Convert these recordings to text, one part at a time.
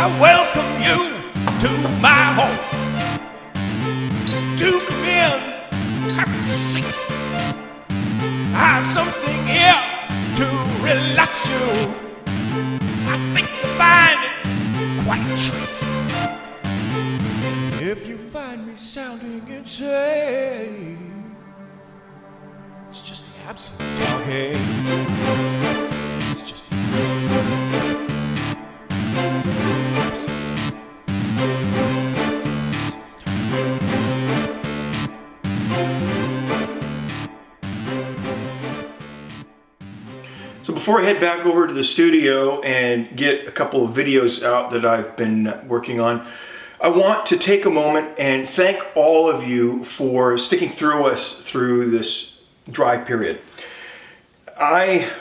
I welcome you to my home. Do come in, have a seat. I have something here to relax you. I think you'll find it quite a treat. If you find me sounding insane, it's just the absence of talking. It's just the So before I head back over to the studio and get a couple of videos out that I've been working on, I want to take a moment and thank all of you for sticking through us through this dry period. I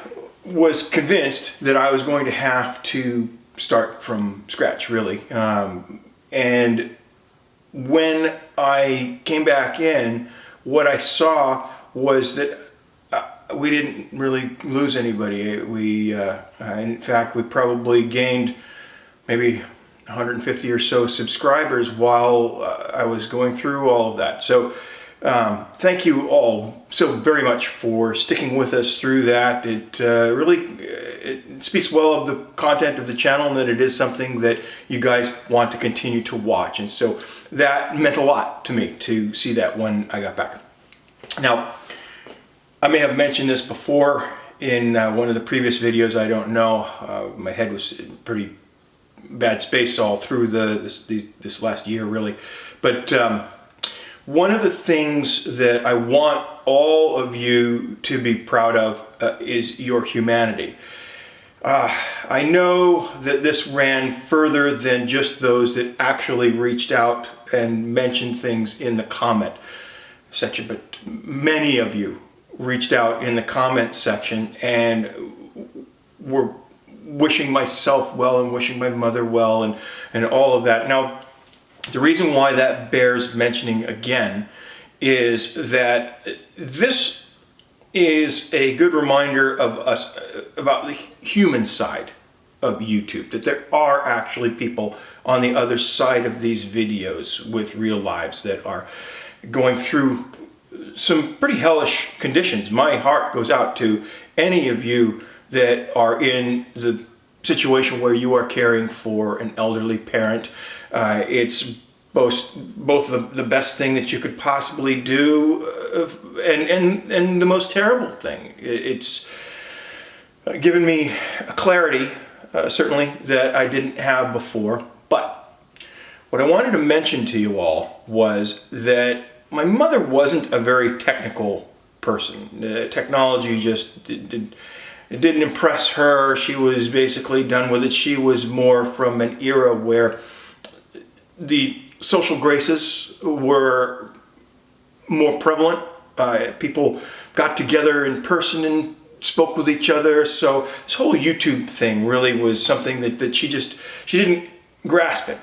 was convinced that I was going to have to start from scratch, really. And when I came back in, what I saw was that we didn't really lose anybody. In fact, we probably gained maybe 150 or so subscribers while I was going through all of that. So thank you all so very much for sticking with us through that. It speaks well of the content of the channel and that it is something that you guys want to continue to watch. And so that meant a lot to me to see that when I got back. Now, I may have mentioned this before in one of the previous videos, I don't know. My head was in pretty bad space all through this last year, really. But one of the things that I want all of you to be proud of is your humanity. I know that this ran further than just those that actually reached out and mentioned things in the comment section, but many of you reached out in the comments section and were wishing myself well and wishing my mother well and all of that. Now, the reason why that bears mentioning again is that this is a good reminder of us about the human side of YouTube, that there are actually people on the other side of these videos with real lives that are going through some pretty hellish conditions. My heart goes out to any of you that are in the situation where you are caring for an elderly parent. It's both the best thing that you could possibly do and the most terrible thing. It's given me a clarity, certainly, that I didn't have before. But what I wanted to mention to you all was that my mother wasn't a very technical person. Technology just it didn't impress her. She was basically done with it. She was more from an era where the social graces were more prevalent. People got together in person and spoke with each other. So this whole YouTube thing really was something that she didn't grasp it.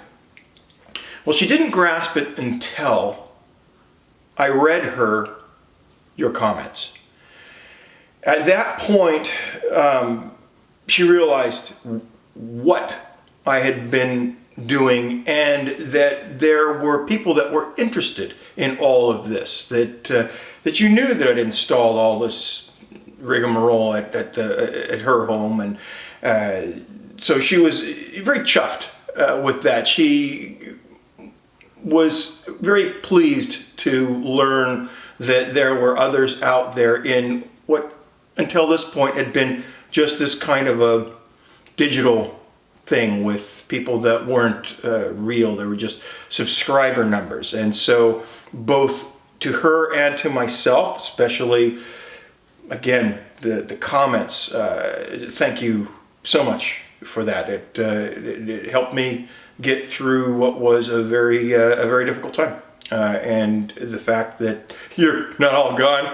Well, she didn't grasp it until I read her your comments. At that point, she realized what I had been doing and that there were people that were interested in all of this, that you knew that I'd installed all this rigmarole at her home, and so she was very chuffed with that. She was very pleased to learn that there were others out there in what until this point had been just this kind of a digital thing with people that weren't real. They were just subscriber numbers. And so both to her and to myself, especially, again, the comments, thank you so much for that. It helped me get through what was a very difficult time. And the fact that you're not all gone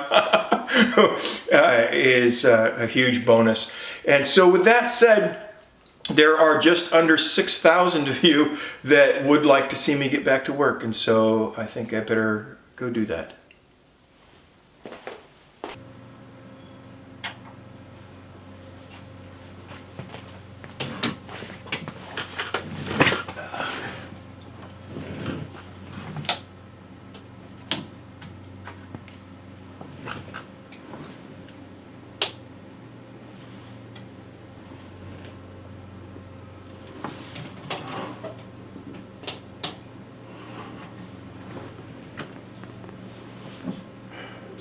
is a huge bonus. And so with that said, there are just under 6,000 of you that would like to see me get back to work. And so I think I better go do that.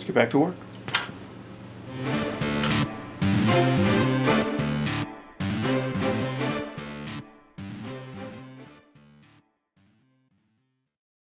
let's get back to work.